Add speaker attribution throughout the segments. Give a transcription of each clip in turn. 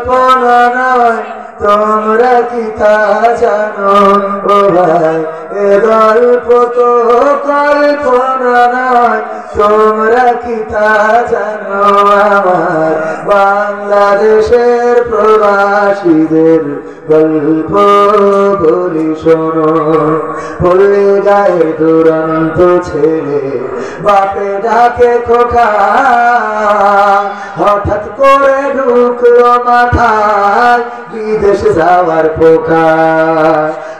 Speaker 1: কল্পনা নয় তোমরা কি তা জানো ও ভাই এ গল্প তো কল্পনা নয় তোমরা কি তা জানো আমার বাংলাদেশের প্রবাসীদের গল্প বলি শোনো পল্লী গায়ের দুরন্ত ছেলে বাপে ডাকে খোকা হঠাৎ করে ঢুকলো মাথায় বিদেশ যাওয়ার পোকা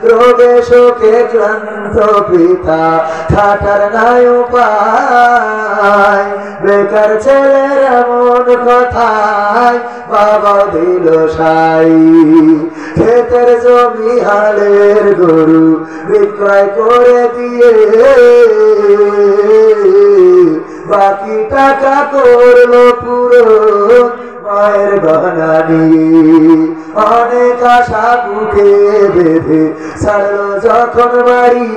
Speaker 1: রোগে শোকে ক্লান্ত পিতা খাটার নাই উপায় বেকার ছেলের এমন কথায় বাবা দিল সাই ক্ষেতের জমি হালের গরু বিক্রয় করে দিয়ে বাকি টাকা করলো পুরো মায়ের গহনা নিয়ে অনেক আশা বুকে বেঁধে ছাড়লো যখন বাড়ি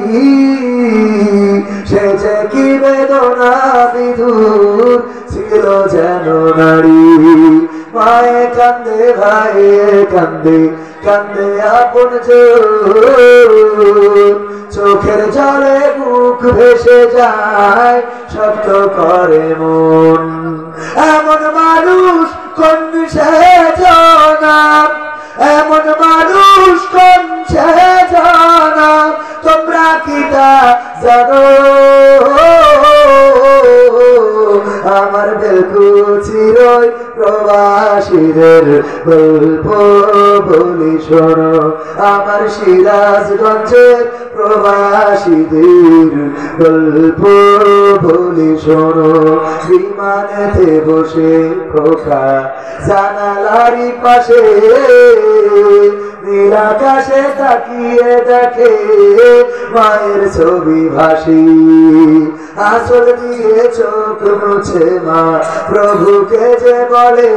Speaker 1: সে যে কি বেদনা বিধুর ছিল যেন নারী মায়ে কান্দে ভাইয়ে কান্দে কান্দে আপন চোখের জলে বুক ভেসে যায় শব্দ করে মন এমন মানুষ কোন সে জানা এমন মানুষ কোন সে জানা তোমরা কি তা জানো আমার বেলকুচির প্রবাসীদের গল্প বলি শোনো আমার সিরাজগঞ্জের প্রবাসীদের গল্প বলি শোনো বিমানেতে বসে খোকা জানালারি পাশে নীল আকাশে তাকিয়ে দেখে মায়ের ছবি ভাসি আঁচল দিয়ে চোখ মুছে মা প্রভুকে যে বলে